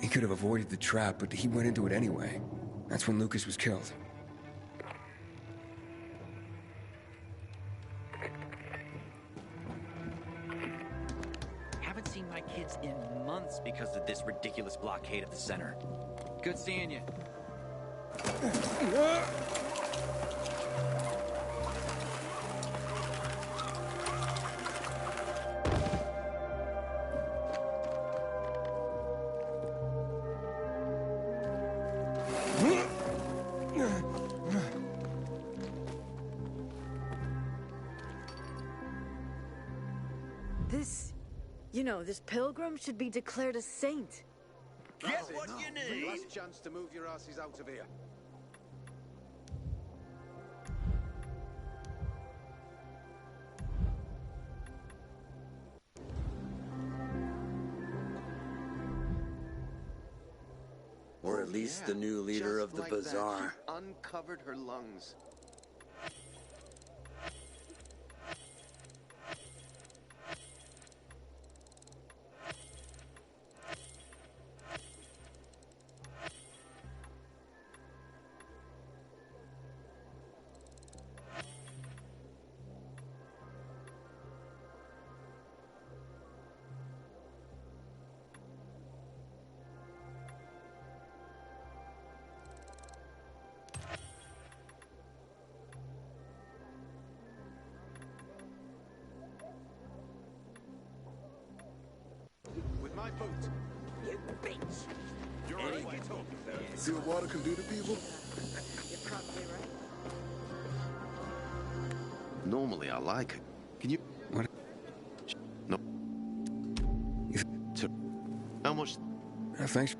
He could have avoided the trap, but he went into it anyway. That's when Lucas was killed. Haven't seen my kids in months because of this ridiculous blockade of the center. Good seeing you. This pilgrim should be declared a saint. Get what you need! Last chance to move your asses out of here. Or at least the new leader of the bazaar. Uncovered her lungs. My boot. You bitch! You're right. See what water can do to people? You're probably right. Normally I like it. Can you... What? No. How much... Thanks.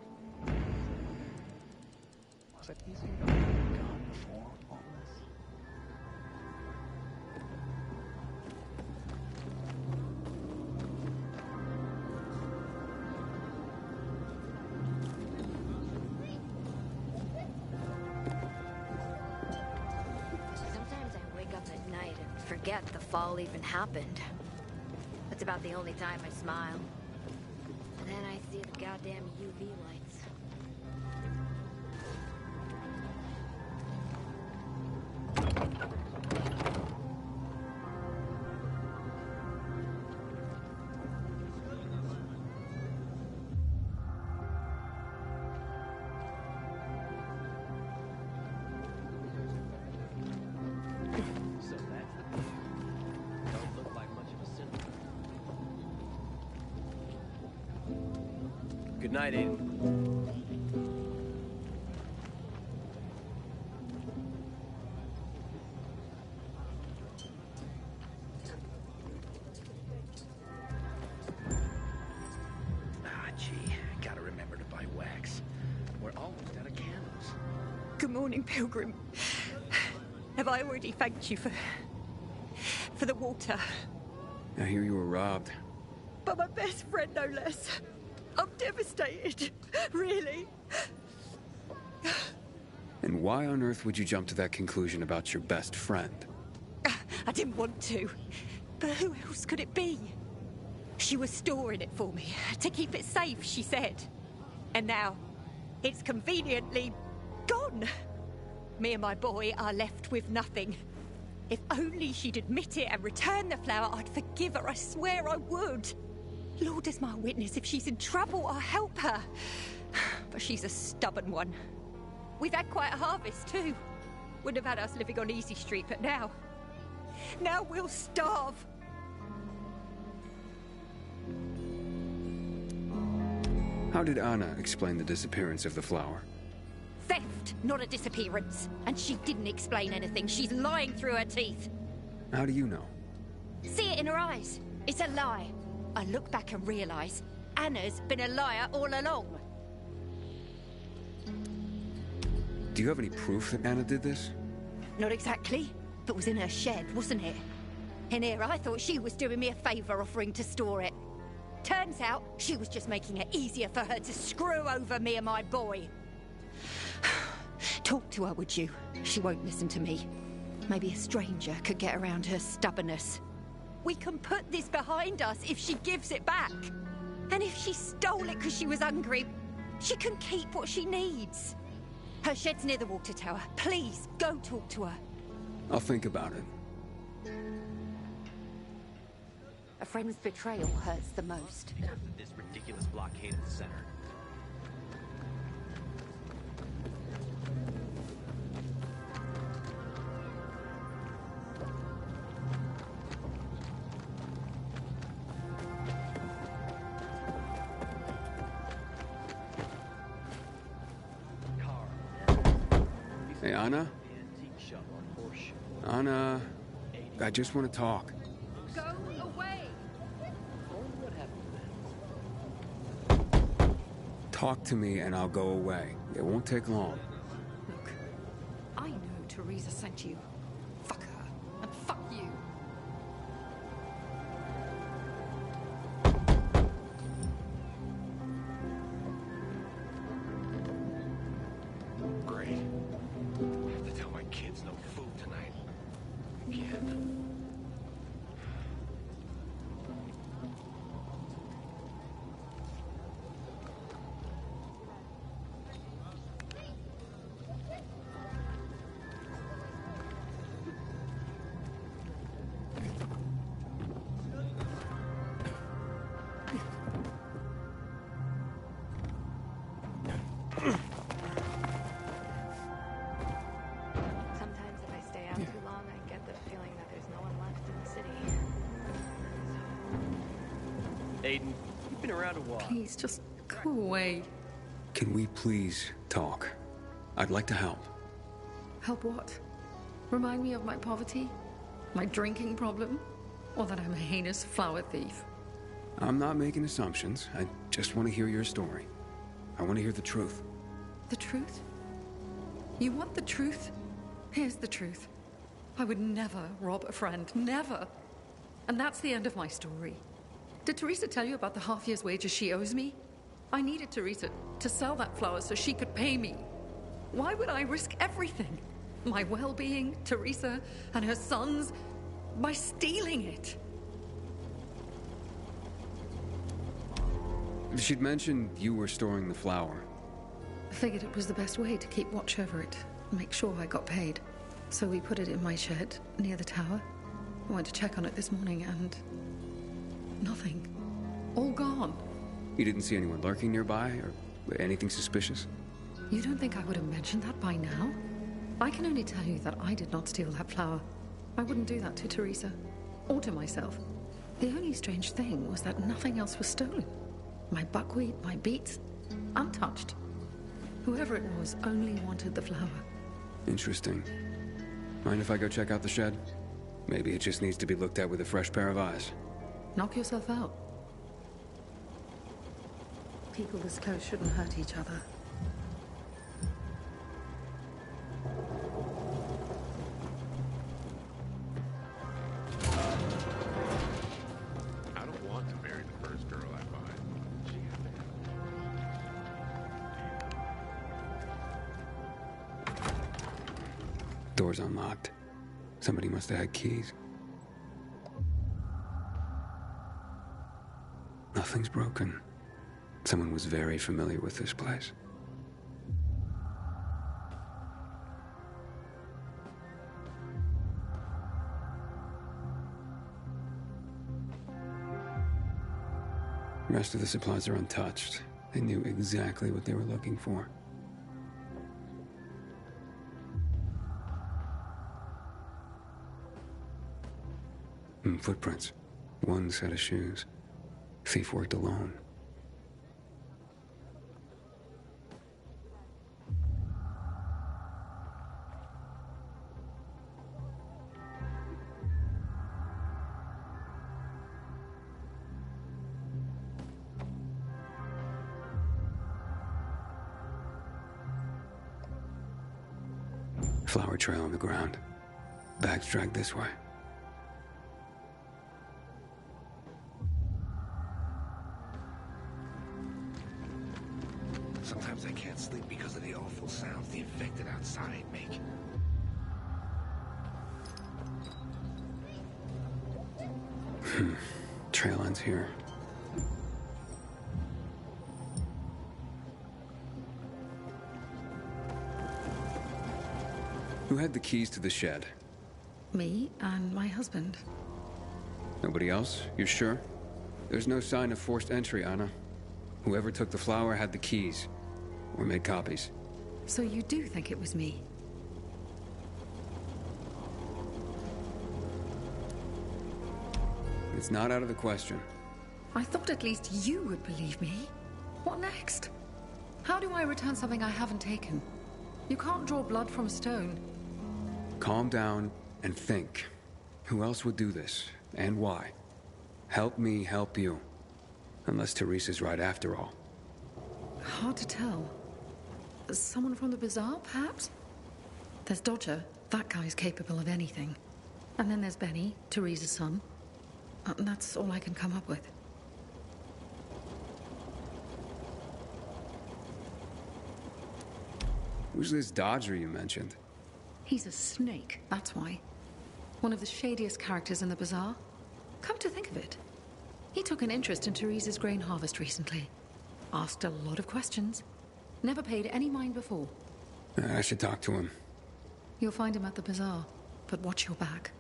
Was it easier to get gone before all this? Sometimes I wake up at night and forget the fall even happened. That's about the only time I smile. And then I see the goddamn UV lights. So that's the plan. Don't look like much of a symbol. Good night, Aiden. Gee, gotta remember to buy wax. We're almost out of candles. Good morning, Pilgrim. Have I already thanked you for the water? I hear you were robbed. But my best friend, no less. I'm devastated. Really. And why on earth would you jump to that conclusion about your best friend? I didn't want to. But who else could it be? She was storing it for me, to keep it safe, she said. And now, it's conveniently gone. Me and my boy are left with nothing. If only she'd admit it and return the flower, I'd forgive her, I swear I would. Lord is my witness, if she's in trouble, I'll help her. But she's a stubborn one. We've had quite a harvest, too. Wouldn't have had us living on Easy Street, but now we'll starve. How did Anna explain the disappearance of the flower? Theft, not a disappearance. And she didn't explain anything. She's lying through her teeth. How do you know? See it in her eyes. It's a lie. I look back and realise Anna's been a liar all along. Do you have any proof that Anna did this? Not exactly, but was in her shed, wasn't it? In here, I thought she was doing me a favour offering to store it. Turns out, she was just making it easier for her to screw over me and my boy. Talk to her, would you? She won't listen to me. Maybe a stranger could get around her stubbornness. We can put this behind us if she gives it back. And if she stole it because she was hungry, She can keep what she needs. Her shed's near the water tower. Please, go talk to her. I'll think about it. A friend's betrayal hurts the most. This ridiculous blockade at the center. Hey, Anna? Anna, I just want to talk. Go away! Talk to me and I'll go away. It won't take long. Look, I know Teresa sent you. Fuck her. And fuck you. Great. I have to tell my kids no food tonight. Again. Sometimes if I stay out too long, I get the feeling that there's no one left in the city. Aiden, you've been around a while. Please, just go away. Can we please talk? I'd like to help. Help what? Remind me of my poverty? My drinking problem? Or that I'm a heinous flower thief? I'm not making assumptions. I just want to hear your story. I want to hear the truth. The truth? You want the truth? Here's the truth. I would never rob a friend. Never. And that's the end of my story. Did Teresa tell you about the half year's wages she owes me? I needed Teresa to sell that flower so she could pay me. Why would I risk everything? My well-being, Teresa, and her sons, by stealing it? She'd mentioned you were storing the flower. I figured it was the best way to keep watch over it and make sure I got paid. So we put it in my shed near the tower. I went to check on it this morning and... nothing. All gone. You didn't see anyone lurking nearby or anything suspicious? You don't think I would have mentioned that by now? I can only tell you that I did not steal that flower. I wouldn't do that to Teresa. Or to myself. The only strange thing was that nothing else was stolen. My buckwheat, my beets, untouched. Whoever it was only wanted the flower. Interesting. Mind if I go check out the shed? Maybe it just needs to be looked at with a fresh pair of eyes. Knock yourself out. People this close shouldn't hurt each other. I don't want to marry the first girl I find. Door's unlocked. Somebody must have had keys. Nothing's broken. Someone was very familiar with this place. The rest of the supplies are untouched. They knew exactly what they were looking for. Footprints. One set of shoes. Thief worked alone. Flower trail on the ground. Bags dragged this way. Sometimes I can't sleep because of the awful sounds the infected outside make. Trail ends here. Who had the keys to the shed? Me and my husband. Nobody else? You sure? There's no sign of forced entry, Anna. Whoever took the flower had the keys. Or made copies. So you do think it was me? It's not out of the question. I thought at least you would believe me. What next? How do I return something I haven't taken? You can't draw blood from a stone. Calm down and think. Who else would do this? And why? Help me help you. Unless Teresa's right after all. Hard to tell. Someone from the bazaar, perhaps? There's Dodger. That guy's capable of anything. And then there's Benny, Teresa's son. And that's all I can come up with. Who's this Dodger you mentioned? He's a snake, that's why. One of the shadiest characters in the bazaar. Come to think of it, he took an interest in Teresa's grain harvest recently. Asked a lot of questions. Never paid any mind before. I should talk to him. You'll find him at the bazaar, but watch your back.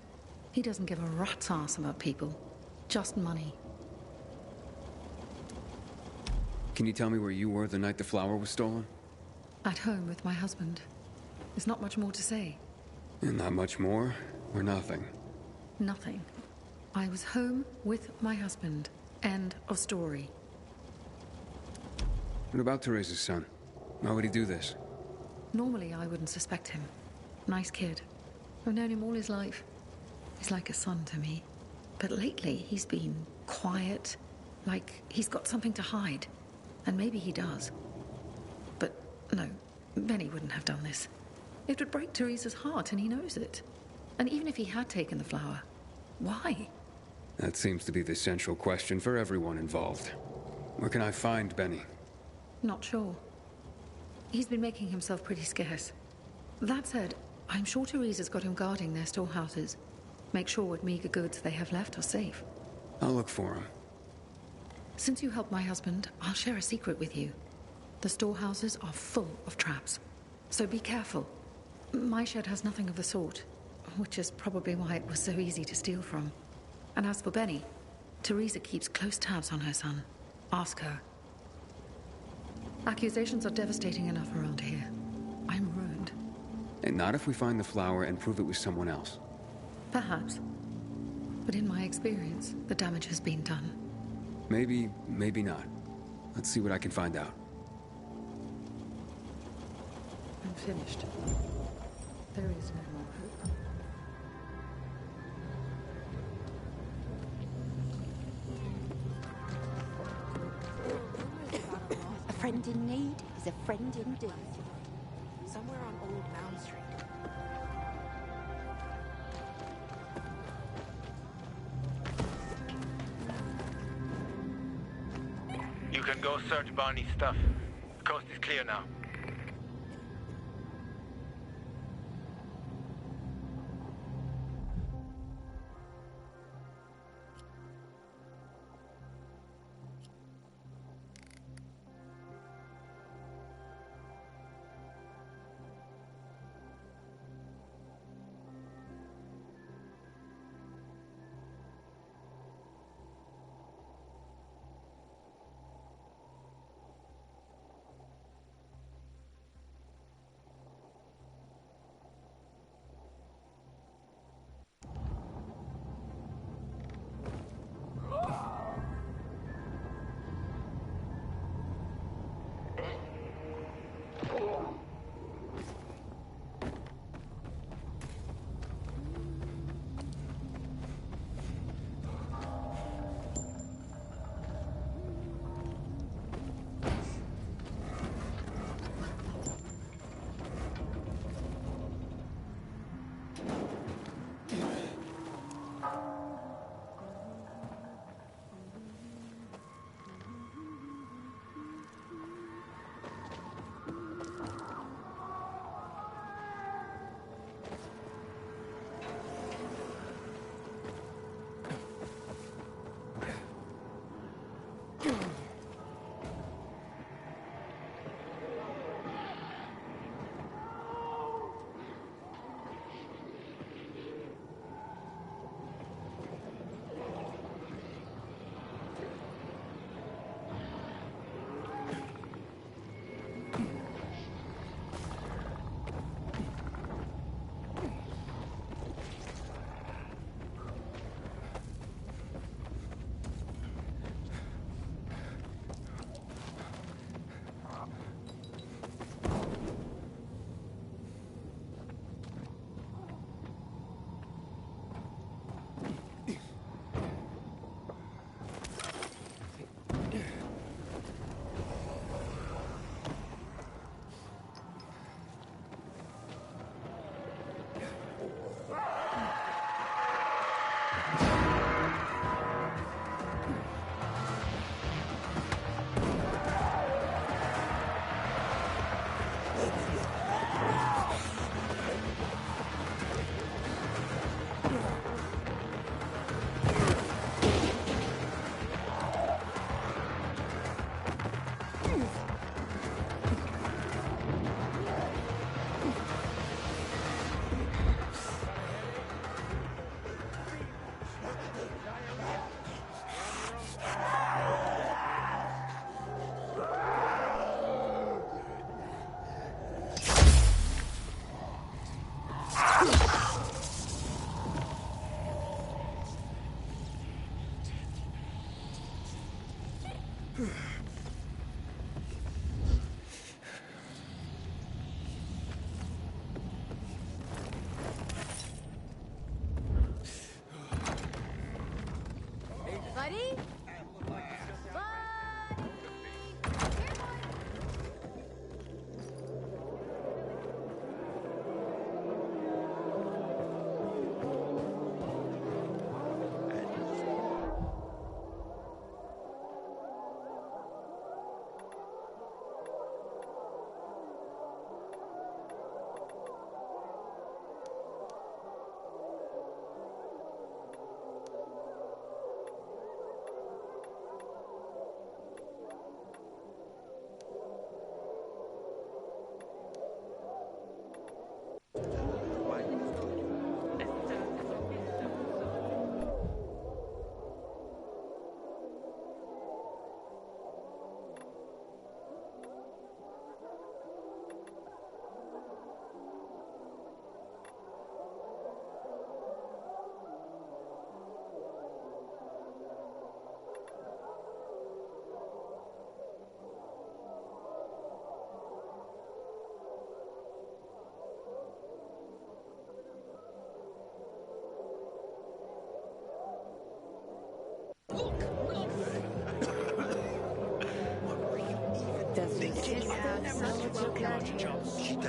He doesn't give a rat's ass about people. Just money. Can you tell me where you were the night the flower was stolen? At home with my husband. There's not much more to say. And not much more, or nothing? Nothing. I was home with my husband. End of story. What about Teresa's son? Why would he do this? Normally, I wouldn't suspect him. Nice kid. I've known him all his life. He's like a son to me. But lately, he's been quiet, like he's got something to hide. And maybe he does. But no, Benny wouldn't have done this. It would break Teresa's heart, and he knows it. And even if he had taken the flower, why? That seems to be the central question for everyone involved. Where can I find Benny? Not sure. He's been making himself pretty scarce. That said, I'm sure Teresa's got him guarding their storehouses. Make sure what meager goods they have left are safe. I'll look for him. Since you helped my husband, I'll share a secret with you. The storehouses are full of traps. So be careful. My shed has nothing of the sort, which is probably why it was so easy to steal from. And as for Benny, Teresa keeps close tabs on her son. Ask her. Accusations are devastating enough around here. I'm ruined. And not if we find the flower and prove it was someone else. Perhaps. But in my experience, the damage has been done. Maybe, maybe not. Let's see what I can find out. I'm finished. There is no more hope. A friend in need is a friend indeed. Somewhere on Old Mound Street. You can go search Barney's stuff. The coast is clear now.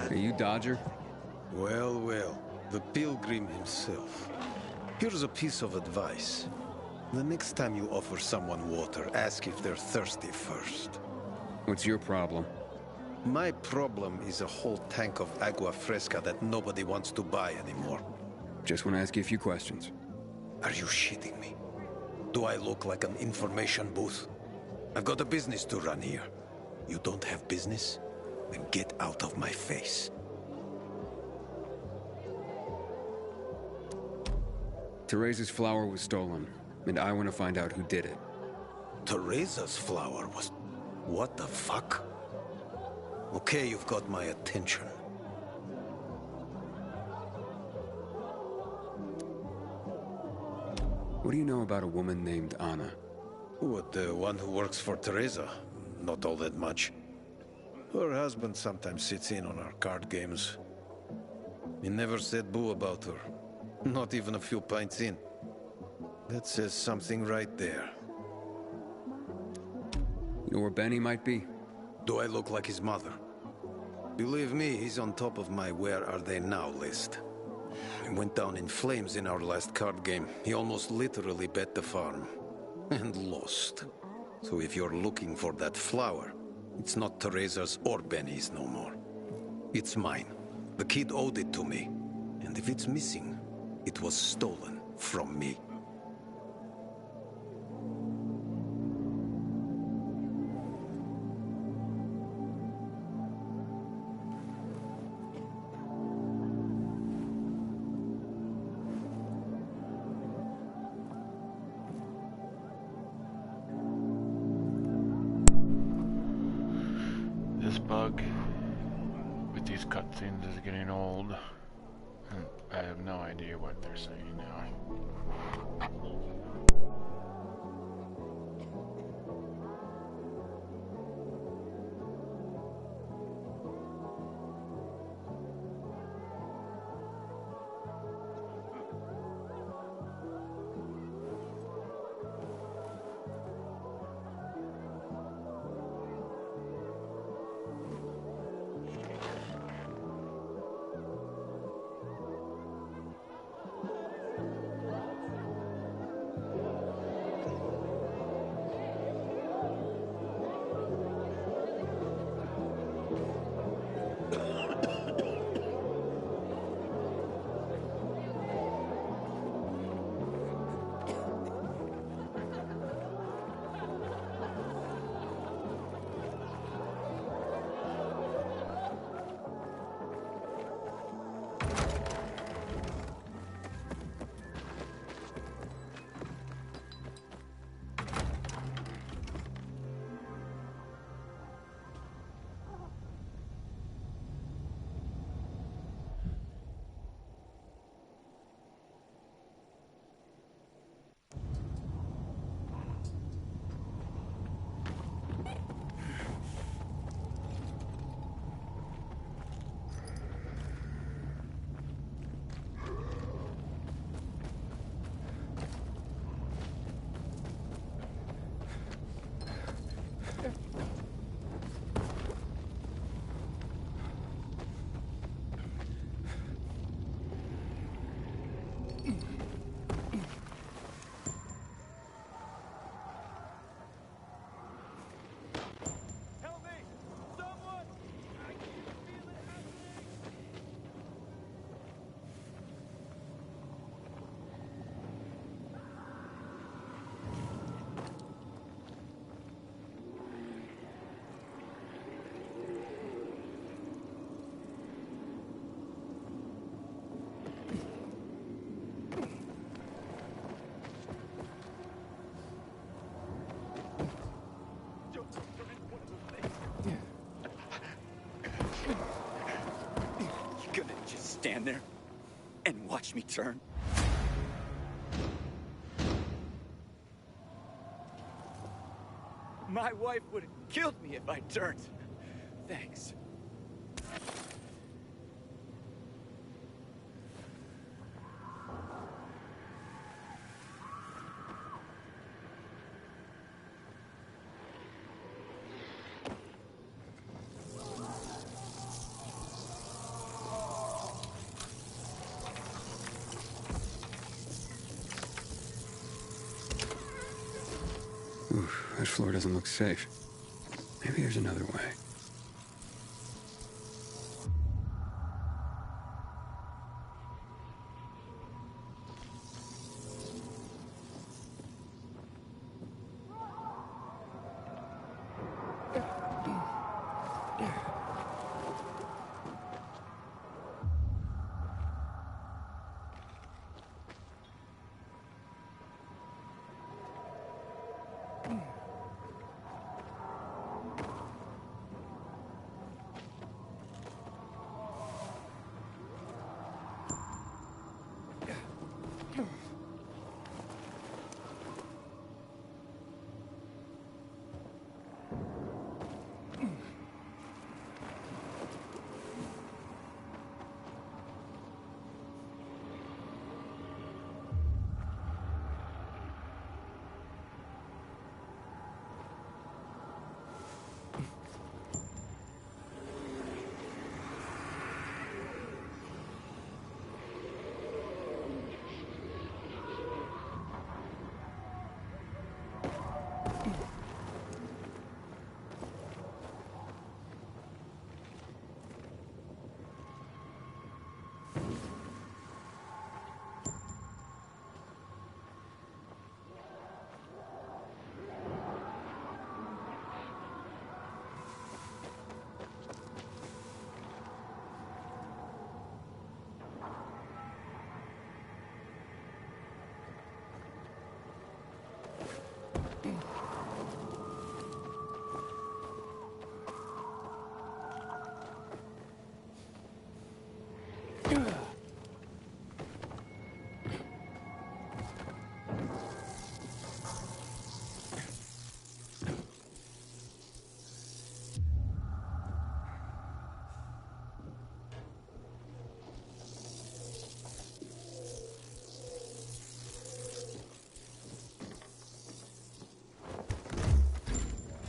Are you Dodger? Well, well. The pilgrim himself. Here's a piece of advice. The next time you offer someone water, ask if they're thirsty first. What's your problem? My problem is a whole tank of agua fresca that nobody wants to buy anymore. Just want to ask you a few questions. Are you shitting me? Do I look like an information booth? I've got a business to run here. You don't have business? Then get out of my face. Teresa's flower was stolen, and I want to find out who did it. Teresa's flower was... What the fuck? Okay, you've got my attention. What do you know about a woman named Anna? What, the one who works for Teresa? Not all that much. Her husband sometimes sits in on our card games. He never said boo about her. Not even a few pints in. That says something right there. You know where Benny might be? Do I look like his mother? Believe me, he's on top of my where are they now list. He went down in flames in our last card game. He almost literally bet the farm. And lost. So if you're looking for that flower, it's not Teresa's or Benny's no more. It's mine. The kid owed it to me. And if it's missing, it was stolen from me. This bug with these cutscenes is getting old. And I have no idea what they're saying now. Stand there and watch me turn. My wife would have killed me if I turned. Thanks. Oof, that floor doesn't look safe. Maybe there's another way.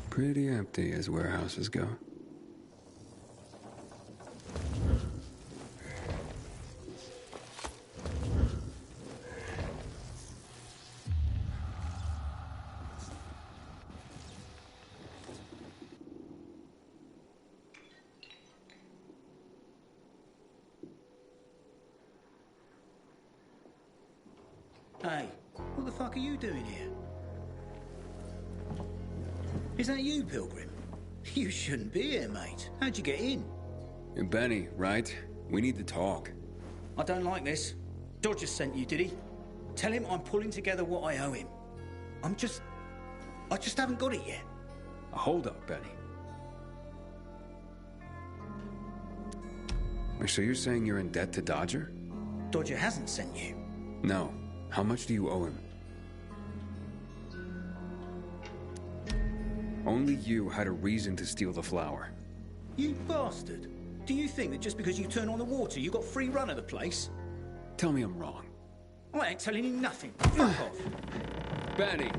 Pretty empty as warehouses go. Hey, what the fuck are you doing here? Is that you, Pilgrim? You shouldn't be here, mate. How'd you get in? You're Benny, right? We need to talk. I don't like this. Dodger sent you, did he? Tell him I'm pulling together what I owe him. I just haven't got it yet. Hold up, Benny. So you're saying you're in debt to Dodger? Dodger hasn't sent you. No. How much do you owe him? Only you had a reason to steal the flower. You bastard. Do you think that just because you turn on the water, you got free run of the place? Tell me I'm wrong. I ain't telling you nothing. Fuck off. Benny!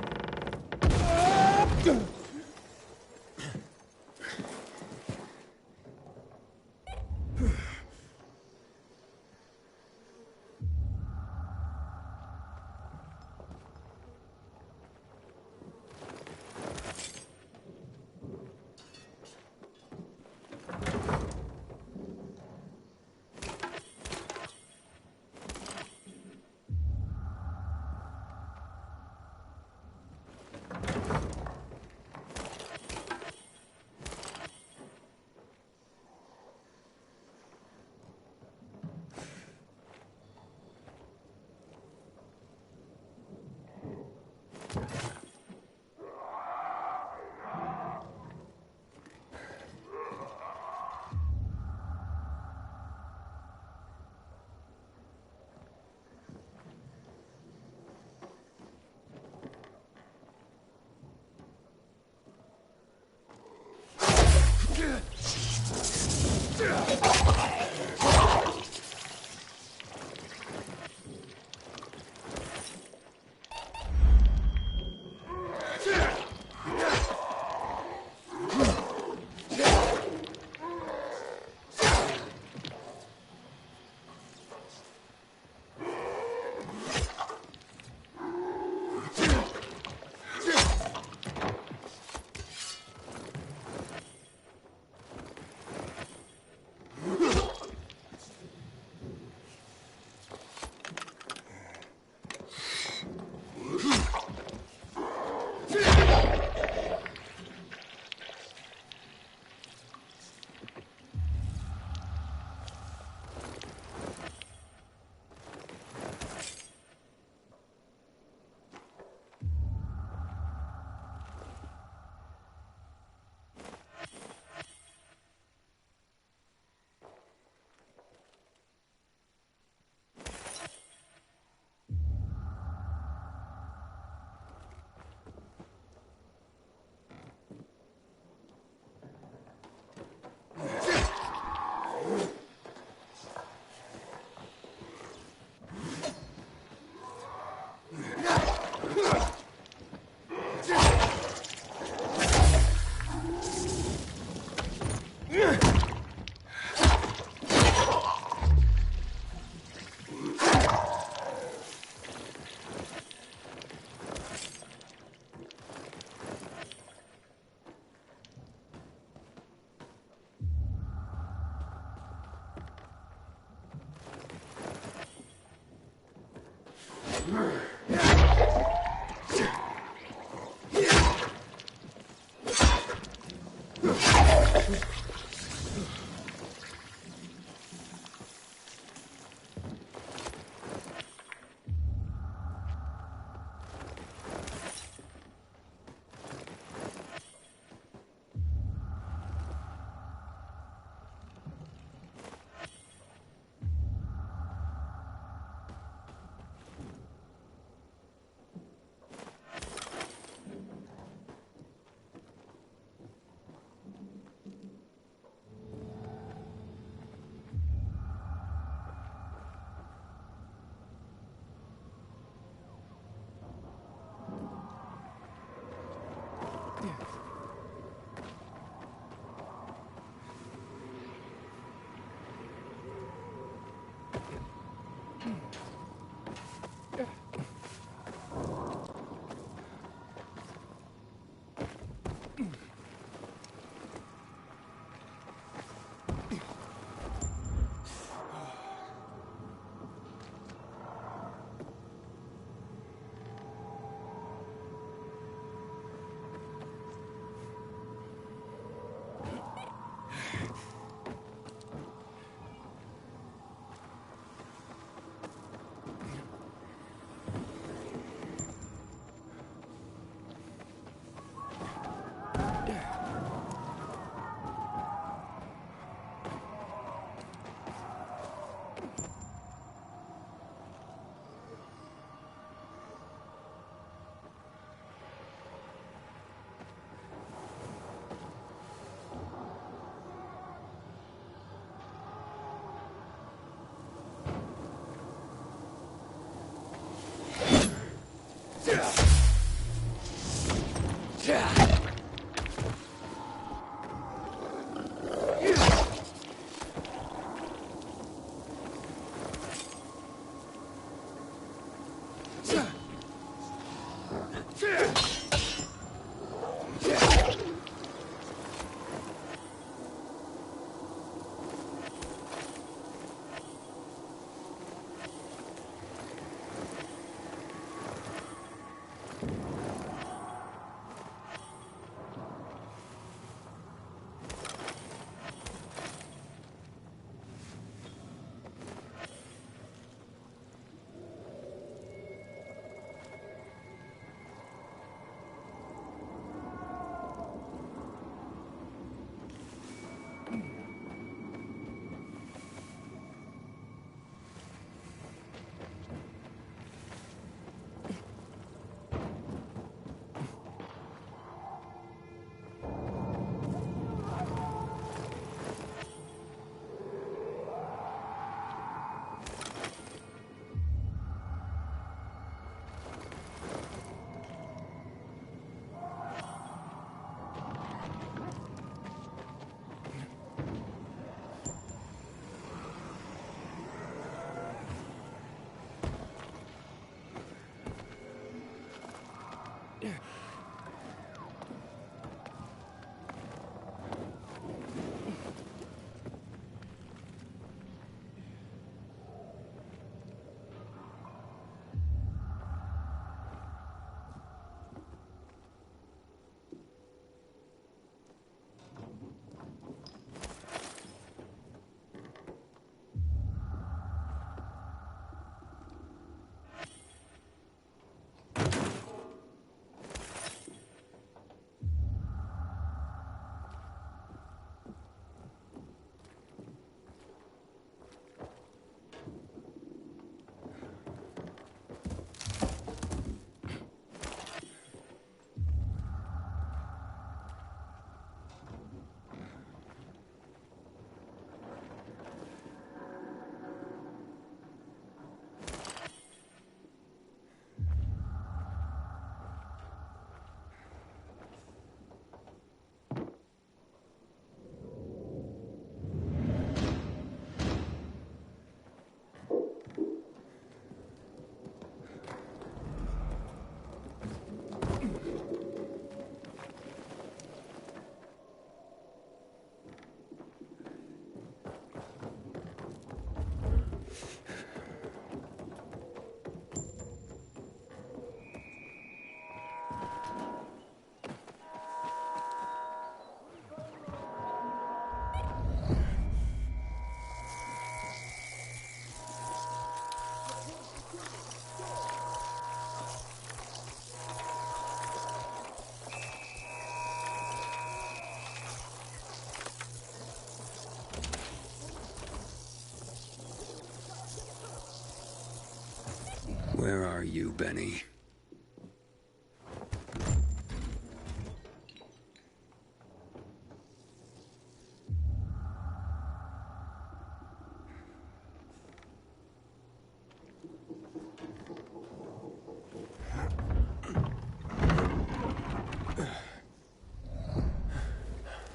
Where are you, Benny?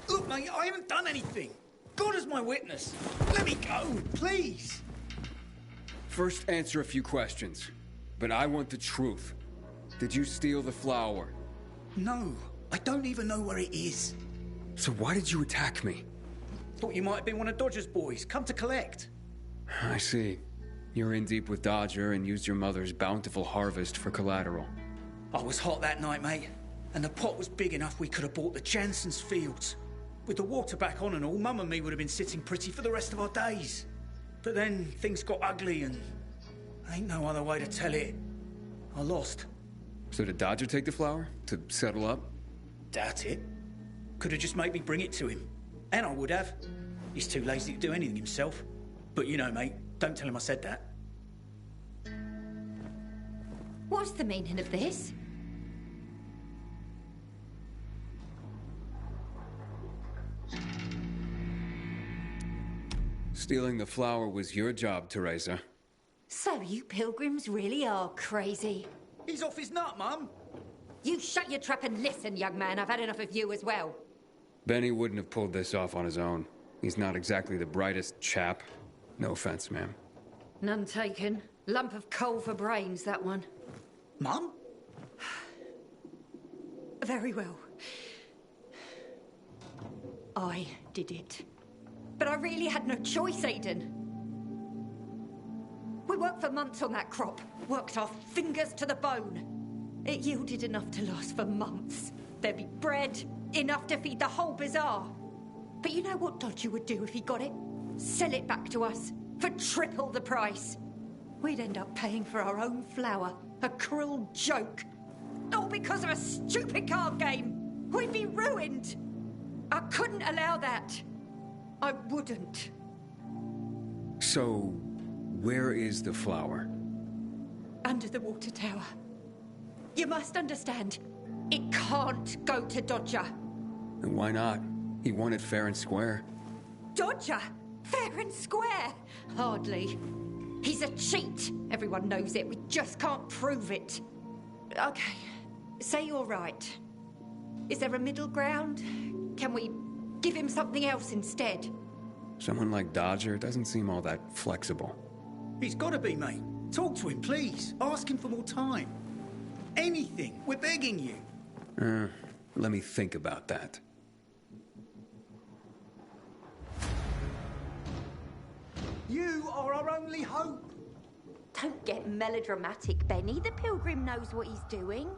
Look, mate, I haven't done anything. God is my witness. Let me go, please. First, answer a few questions. But I want the truth. Did you steal the flower? No, I don't even know where it is. So why did you attack me? Thought you might have been one of Dodger's boys, come to collect. I see. You're in deep with Dodger and used your mother's bountiful harvest for collateral. I was hot that night, mate. And the pot was big enough we could have bought the Jansen's fields. With the water back on and all, Mum and me would have been sitting pretty for the rest of our days. But then things got ugly and... ain't no other way to tell it. I lost. So did Dodger take the flower? To settle up? Doubt it. Could have just made me bring it to him. And I would have. He's too lazy to do anything himself. But you know, mate, don't tell him I said that. What's the meaning of this? Stealing the flower was your job, Teresa. So you pilgrims really are crazy. He's off his nut, Mum. You shut your trap and listen, young man. I've had enough of you as well. Benny wouldn't have pulled this off on his own. He's not exactly the brightest chap. No offense, ma'am. None taken. Lump of coal for brains, that one. Mum? Very well. I did it. But I really had no choice, Aiden. We worked for months on that crop. Worked our fingers to the bone. It yielded enough to last for months. There'd be bread, enough to feed the whole bazaar. But you know what Dodger would do if he got it? Sell it back to us for triple the price. We'd end up paying for our own flour. A cruel joke. All because of a stupid card game. We'd be ruined. I couldn't allow that. I wouldn't. So, where is the flower? Under the water tower. You must understand, it can't go to Dodger. And why not? He won it fair and square. Dodger? Fair and square? Hardly. He's a cheat. Everyone knows it. We just can't prove it. Okay, say you're right. Is there a middle ground? Can we give him something else instead? Someone like Dodger doesn't seem all that flexible. He's got to be, mate. Talk to him, please. Ask him for more time. Anything. We're begging you. Let me think about that. You are our only hope. Don't get melodramatic, Benny. The pilgrim knows what he's doing.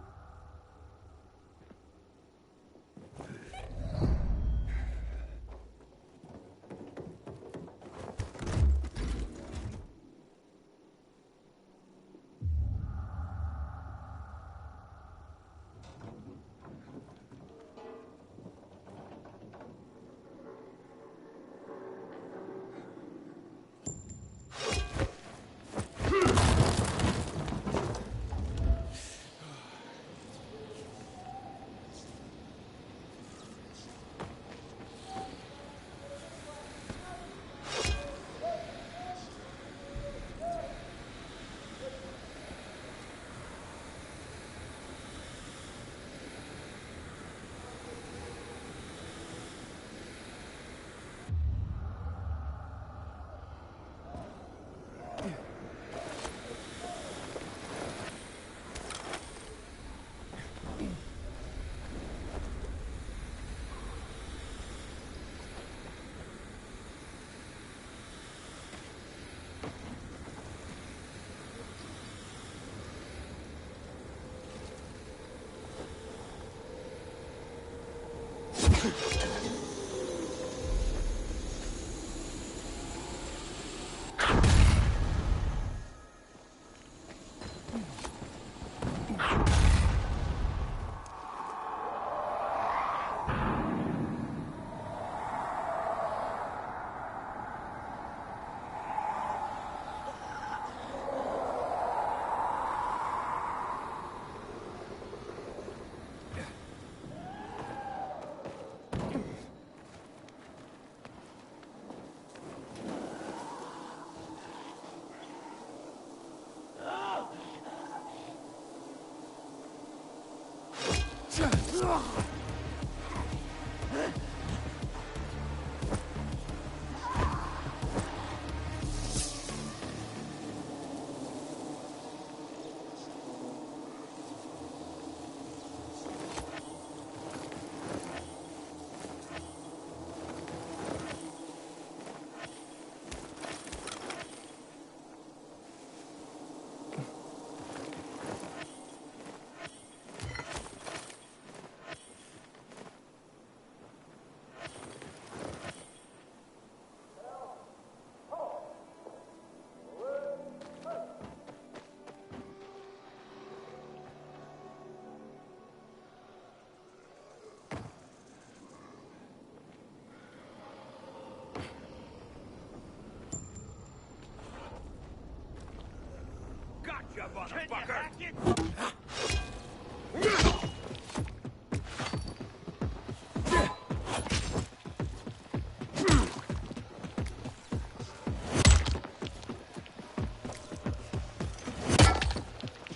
Gotcha, motherfucker!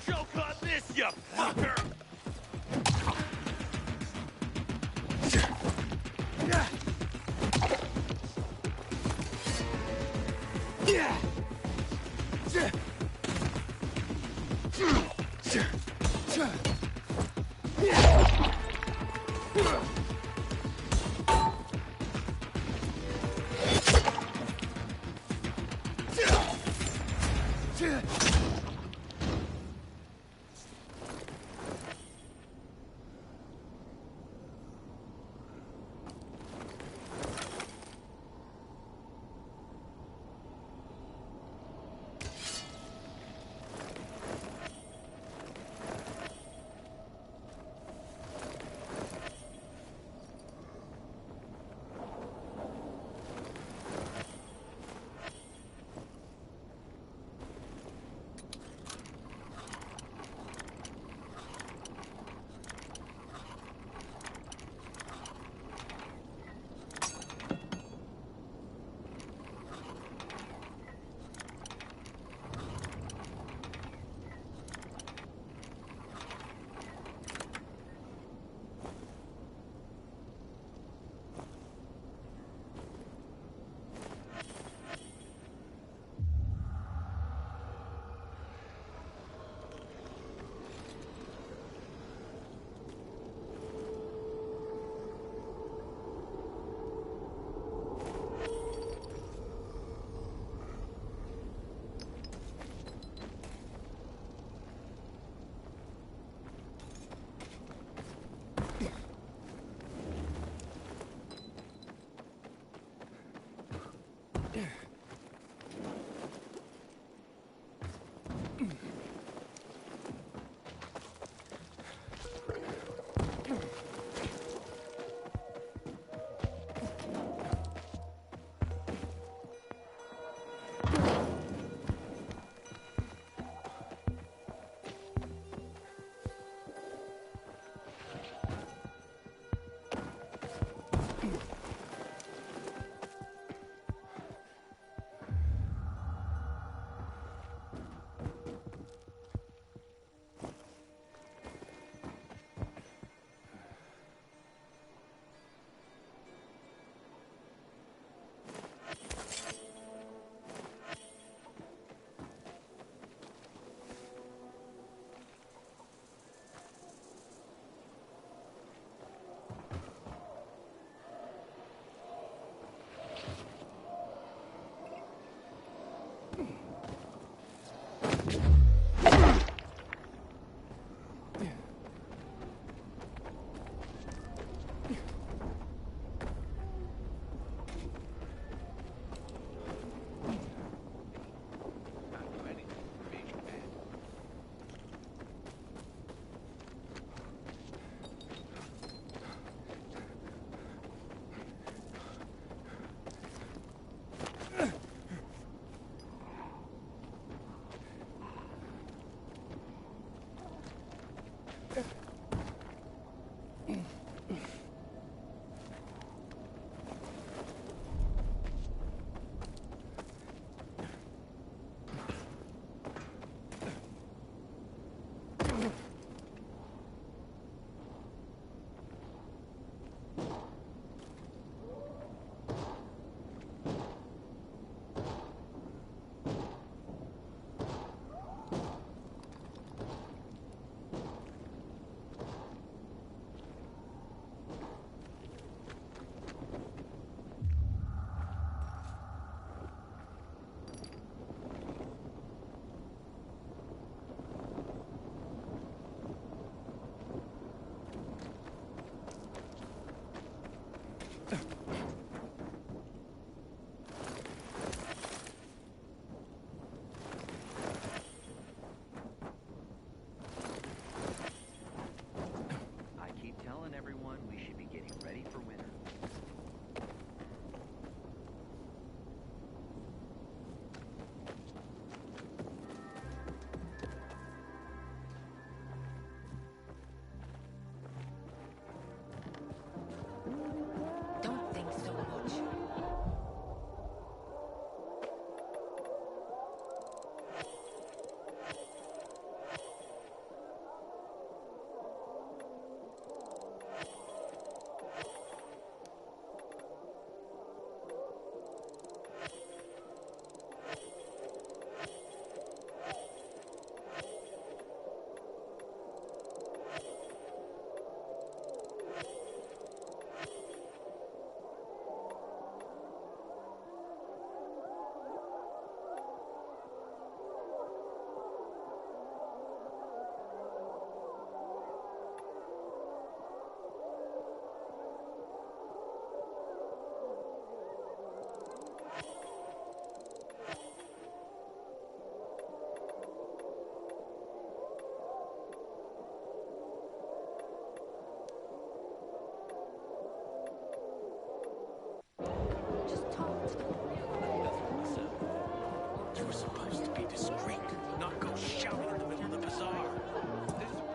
Showcut this, you fucker!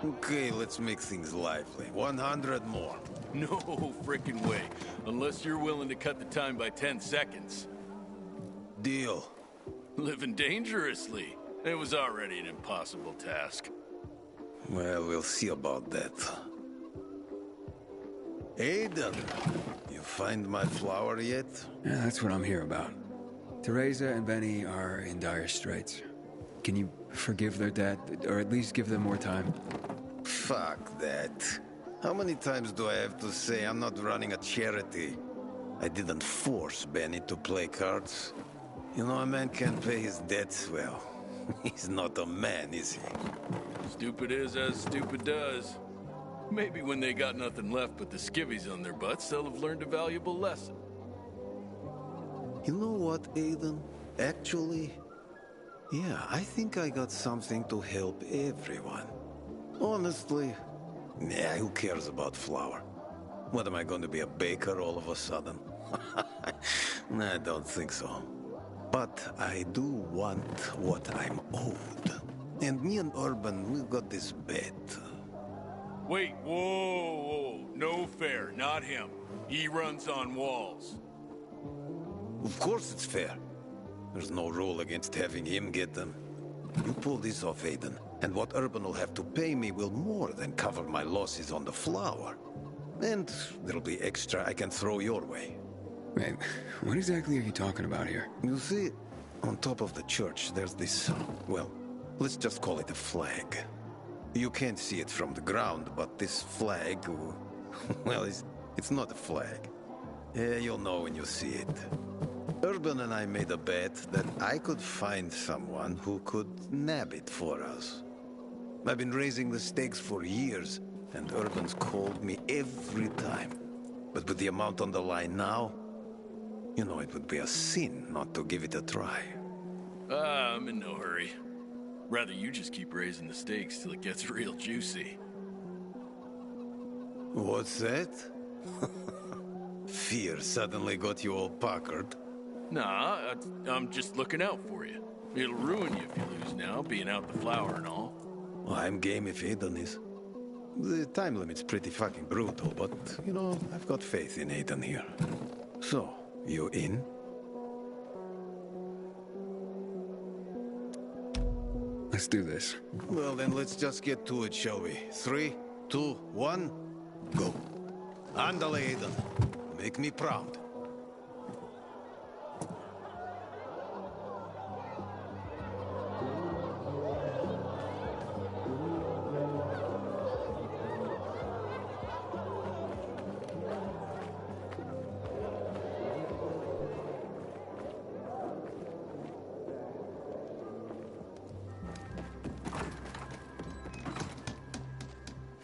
Okay, let's make things lively. 100 more. No frickin' way. Unless you're willing to cut the time by 10 seconds. Deal. Living dangerously. It was already an impossible task. Well, we'll see about that. Aiden, you find my flower yet? Yeah, that's what I'm here about. Teresa and Benny are in dire straits. Can you forgive their debt, or at least give them more time? Fuck that. How many times do I have to say I'm not running a charity? I didn't force Benny to play cards. You know, a man can't pay his debts well. He's not a man, is he? Stupid is as stupid does. Maybe when they got nothing left but the skivvies on their butts, they'll have learned a valuable lesson. You know what, Aiden? Actually, yeah, I think I got something to help everyone. Honestly, yeah, who cares about flour? What, am I going to be a baker all of a sudden? I don't think so. But I do want what I'm owed. And me and Urban, we got this bet. Wait, whoa. No fair, not him. He runs on walls. Of course it's fair. There's no rule against having him get them. You pull this off, Aiden, and what Urban will have to pay me will more than cover my losses on the flour. And there'll be extra I can throw your way. Wait, what exactly are you talking about here? You see, on top of the church, there's this, well, let's just call it a flag. You can't see it from the ground, but this flag, well, it's not a flag. You'll know when you see it. Urban and I made a bet that I could find someone who could nab it for us. I've been raising the stakes for years, and Urban's called me every time. But with the amount on the line now, you know it would be a sin not to give it a try. I'm in no hurry. Rather you just keep raising the stakes till it gets real juicy. What's that? Fear suddenly got you all puckered. Nah, I'm just looking out for you. It'll ruin you if you lose now, being out the flour and all. Well, I'm game if Aiden is. The time limit's pretty fucking brutal, but, you know, I've got faith in Aiden here. So, you in? Let's do this. Well, then let's just get to it, shall we? 3, 2, 1, go. Andale, Aiden. Make me proud.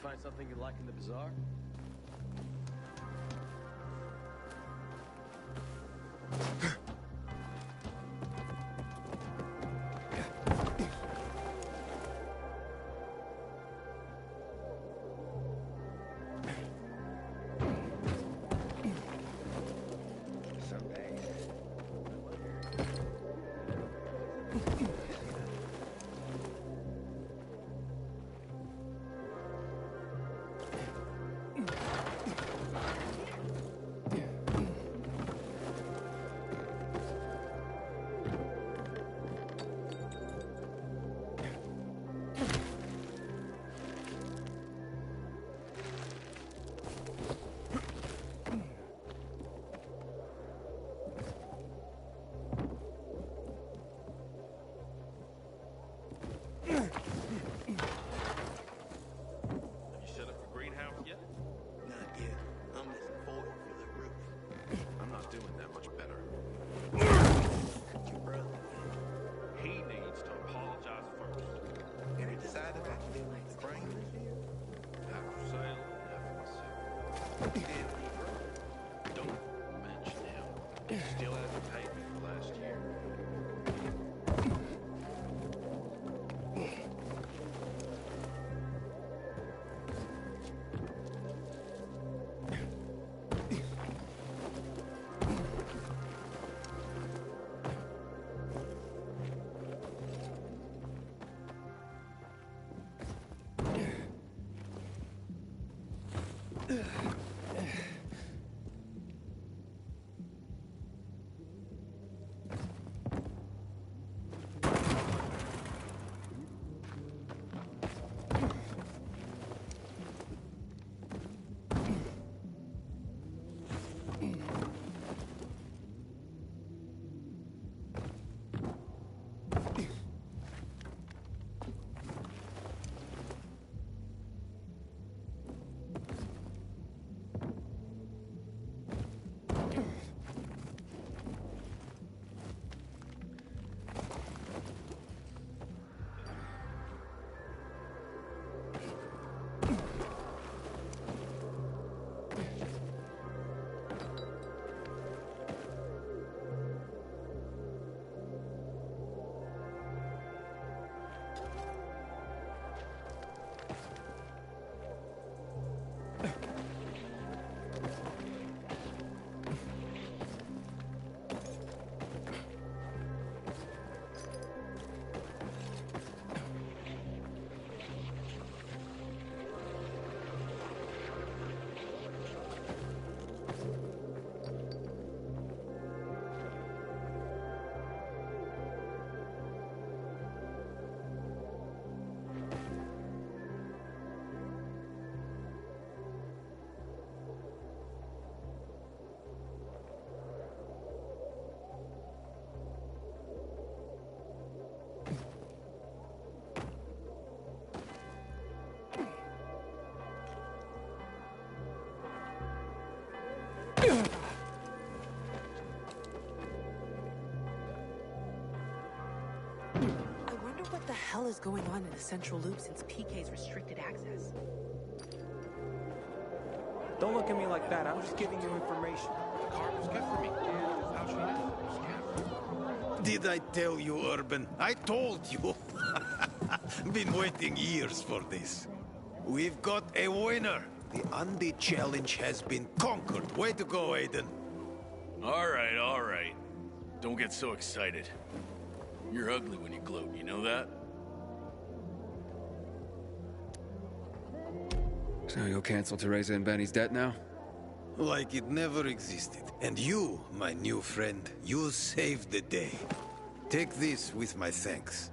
Find something you like in the bazaar? I wonder what the hell is going on in the central loop since PK's restricted access. Don't look at me like that. I'm just giving you information. The card was good for me. Yeah, how should I know? Did I tell you, Urban? I told you. Been waiting years for this. We've got a winner. The Undead Challenge has been conquered. Way to go, Aiden. All right, all right. Don't get so excited. You're ugly when you gloat, you know that? So you'll cancel Teresa and Benny's debt now? Like it never existed. And you, my new friend, you saved the day. Take this with my thanks.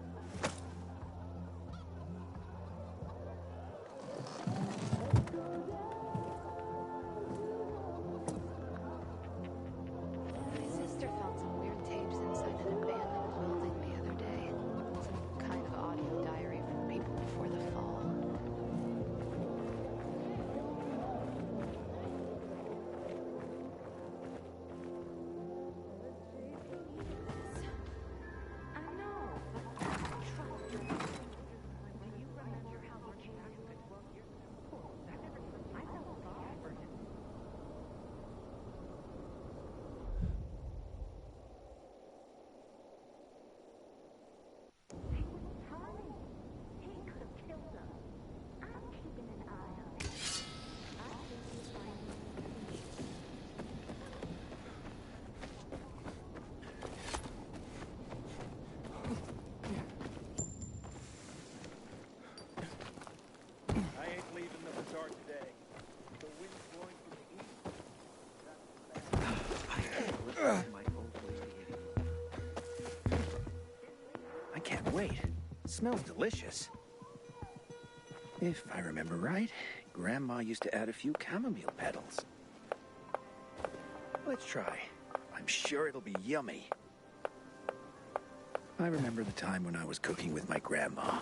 My sister found some weird tapes inside an abandoned building the other day. Some kind of audio diary from people before the fall. I ain't leaving the bazaar today. The wind's blowing from the east. I can't wait. It smells delicious. If I remember right, Grandma used to add a few chamomile petals. Let's try. I'm sure it'll be yummy. I remember the time when I was cooking with my grandma.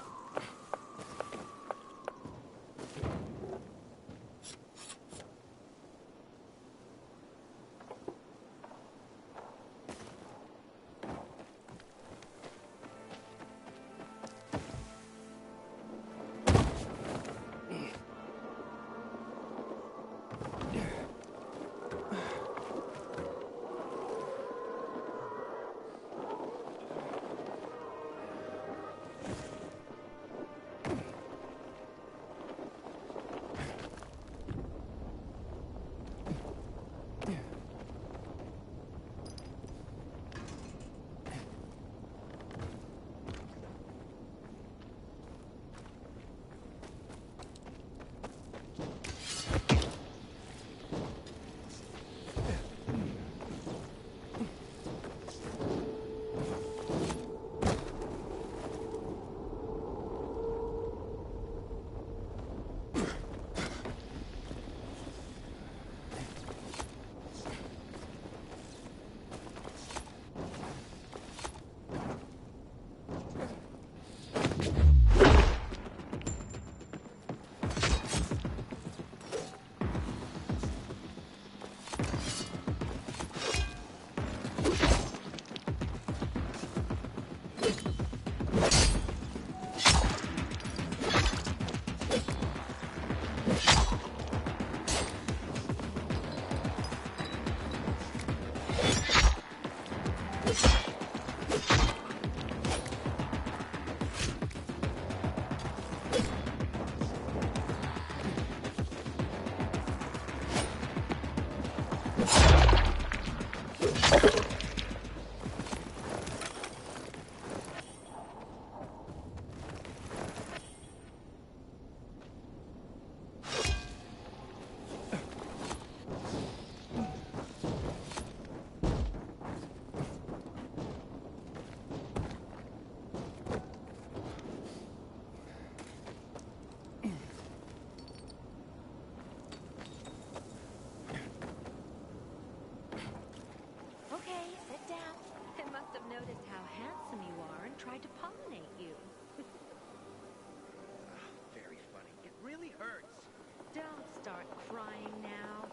crying now.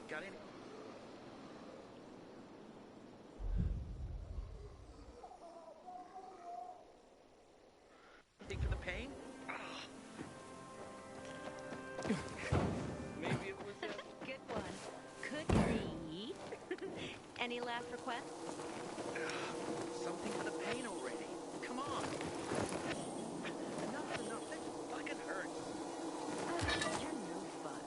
Got any? Think for the pain? Maybe it was Good one. Could be. Any last requests? something for the pain already. Come on. Enough is enough. That fucking hurts. You're no fun.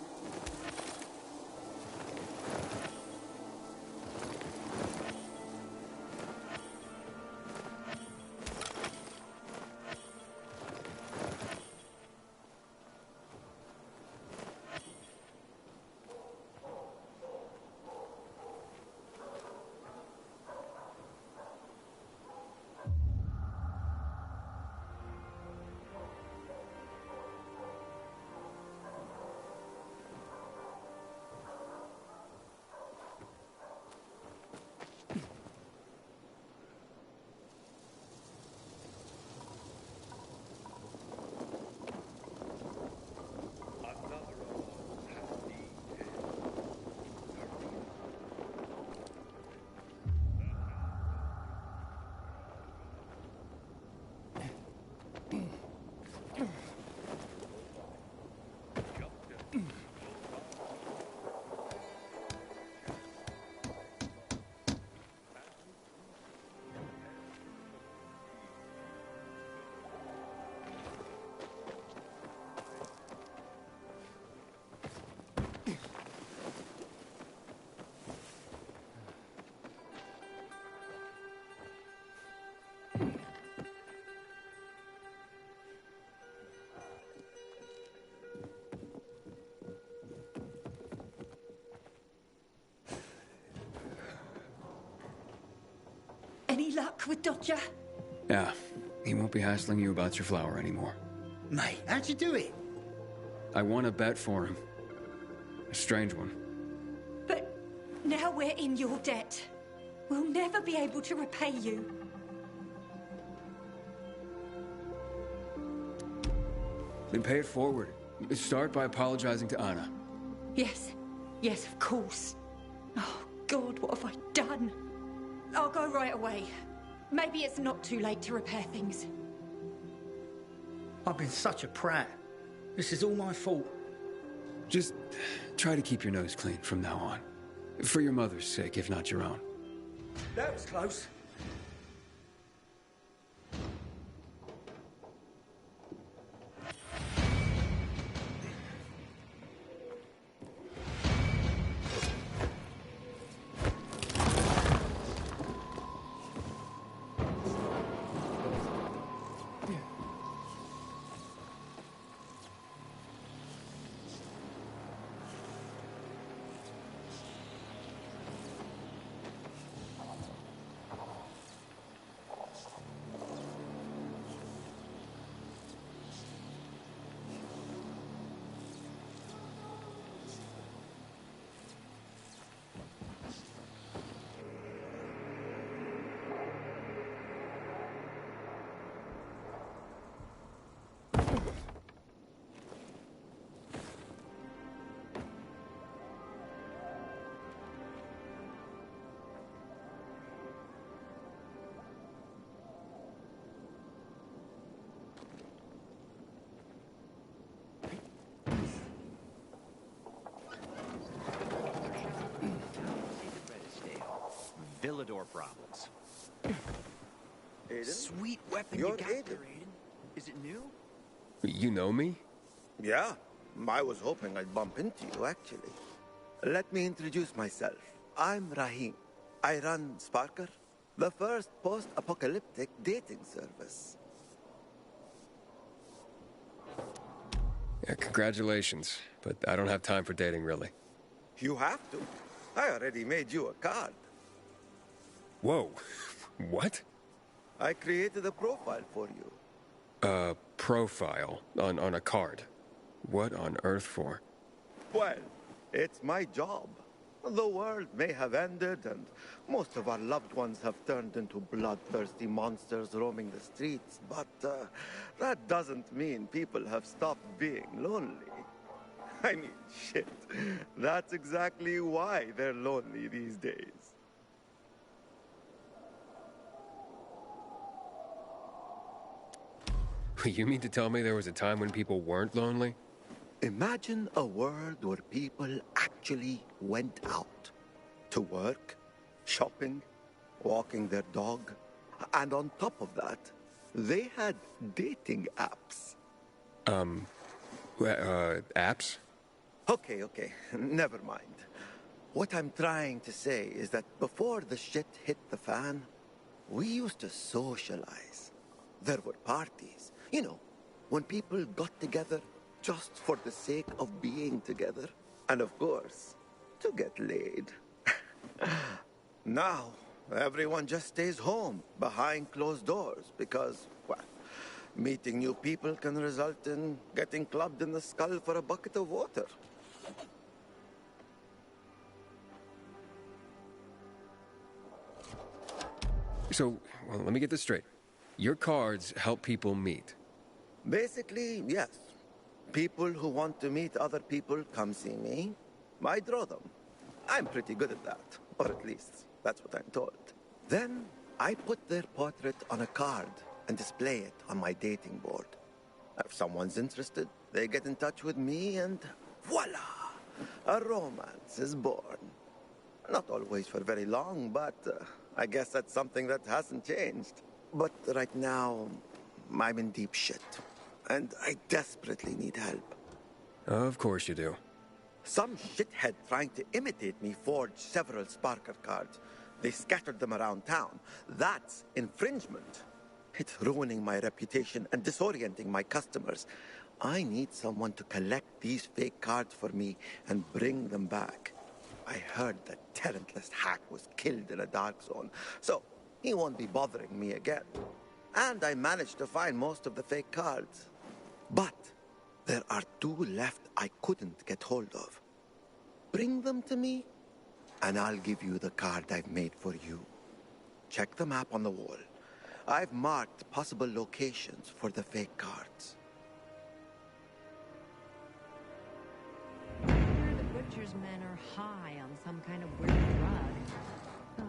Any luck with Dodger? Yeah, he won't be hassling you about your flower anymore. Mate, how'd you do it? I won a bet for him. A strange one. But now we're in your debt. We'll never be able to repay you. Then pay it forward. Start by apologizing to Anna. Yes, yes, of course. Oh, God, what have I done? I'll go right away. Maybe it's not too late to repair things. I've been such a prat. This is all my fault. Just try to keep your nose clean from now on. For your mother's sake, if not your own. That was close. Villador problems. Aiden? Sweet weapon You're you got Aiden. there, Aiden. Is it new? You know me? Yeah, I was hoping I'd bump into you, actually. Let me introduce myself. I'm Rahim. I run Sparker, the first post-apocalyptic dating service. Yeah, congratulations. But I don't have time for dating, really. You have to. I already made you a card. Whoa. What? I created a profile for you. A profile on a card. What on earth for? Well, it's my job. The world may have ended, and most of our loved ones have turned into bloodthirsty monsters roaming the streets, but that doesn't mean people have stopped being lonely. I mean, shit. That's exactly why they're lonely these days. You mean to tell me there was a time when people weren't lonely? Imagine a world where people actually went out to work, shopping, walking their dog, and on top of that, they had dating apps. Apps? Okay, never mind. What I'm trying to say is that before the shit hit the fan, we used to socialize. There were parties, you know, when people got together just for the sake of being together. And of course, to get laid. Now, everyone just stays home behind closed doors because, well, meeting new people can result in getting clubbed in the skull for a bucket of water. So, well, let me get this straight. Your cards help people meet. Basically, yes. People who want to meet other people come see me. I draw them. I'm pretty good at that. Or at least, that's what I'm told. Then, I put their portrait on a card and display it on my dating board. If someone's interested, they get in touch with me and voila! A romance is born. Not always for very long, but I guess that's something that hasn't changed. But right now, I'm in deep shit. And I desperately need help. Of course you do. Some shithead trying to imitate me forged several Sparker cards. They scattered them around town. That's infringement. It's ruining my reputation and disorienting my customers. I need someone to collect these fake cards for me and bring them back. I heard that talentless hack was killed in a dark zone, so he won't be bothering me again. And I managed to find most of the fake cards. But there are 2 left I couldn't get hold of. Bring them to me, and I'll give you the card I've made for you. Check the map on the wall. I've marked possible locations for the fake cards. The butcher's men are high on some kind of weird drug. Oh.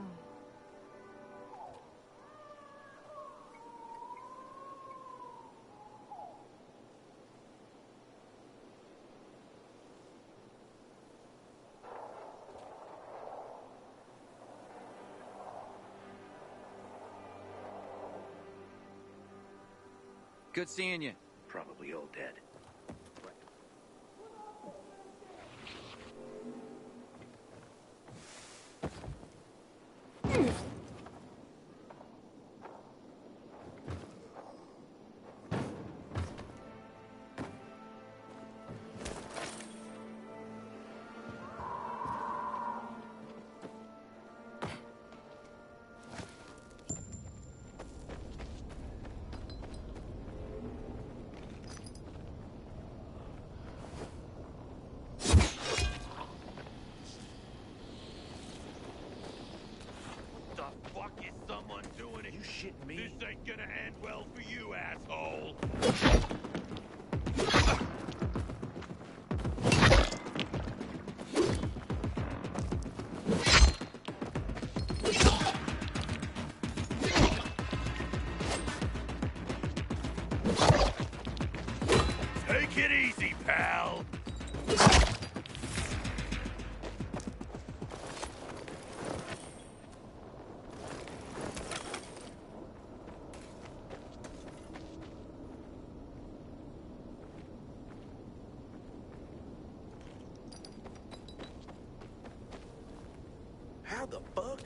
Good seeing you. Probably all dead. Shitting me? This ain't gonna end well for you, asshole! Take it easy, pal! How the fuck?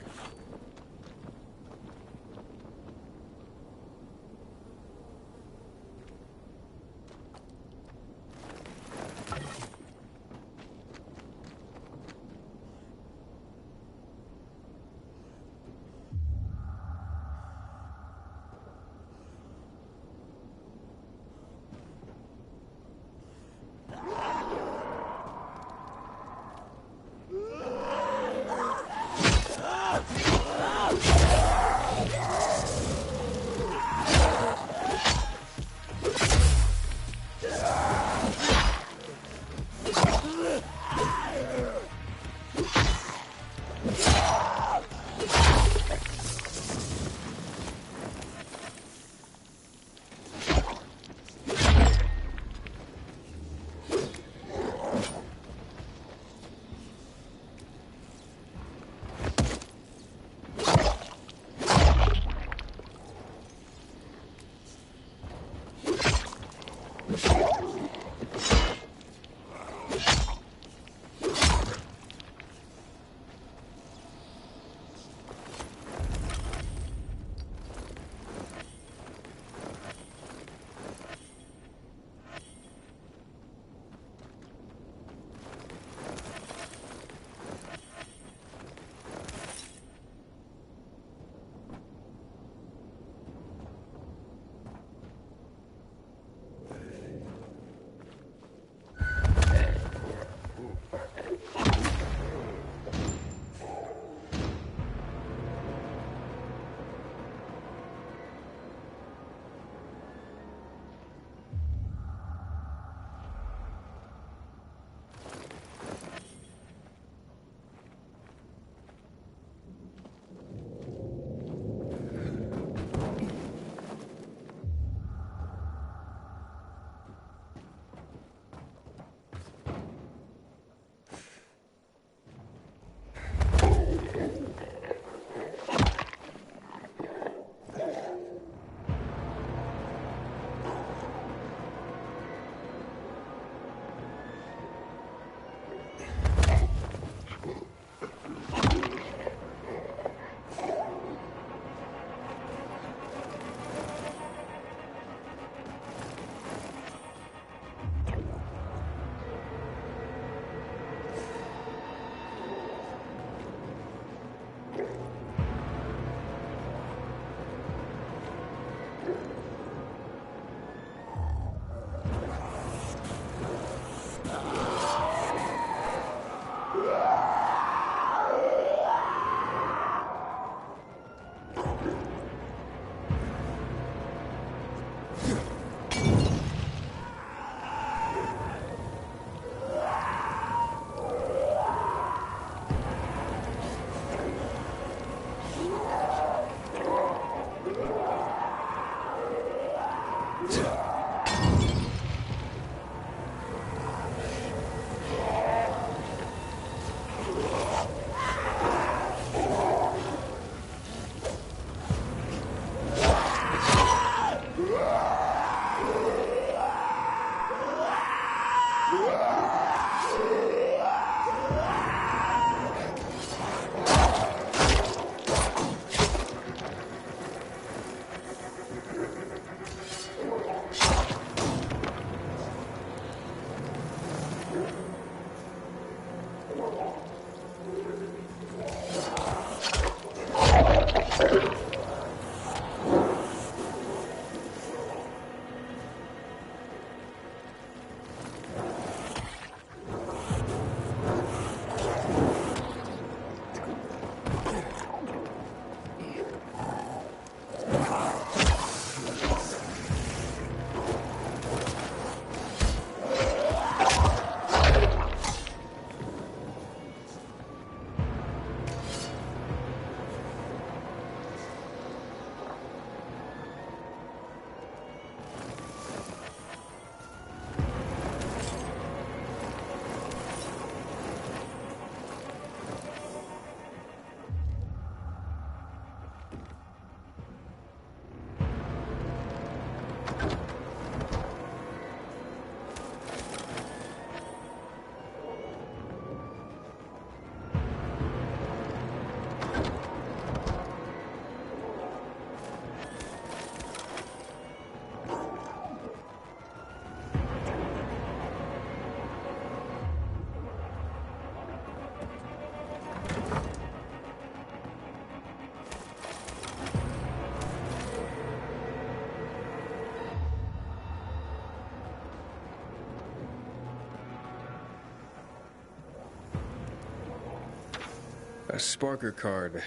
A Sparker card.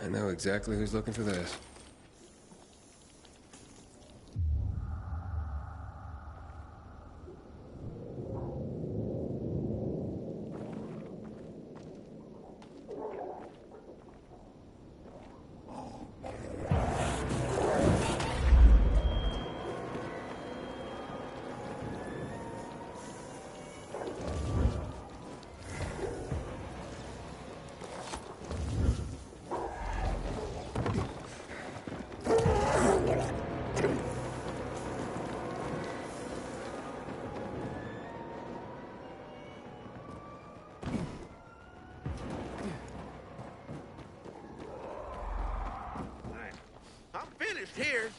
I know exactly who's looking for this. here.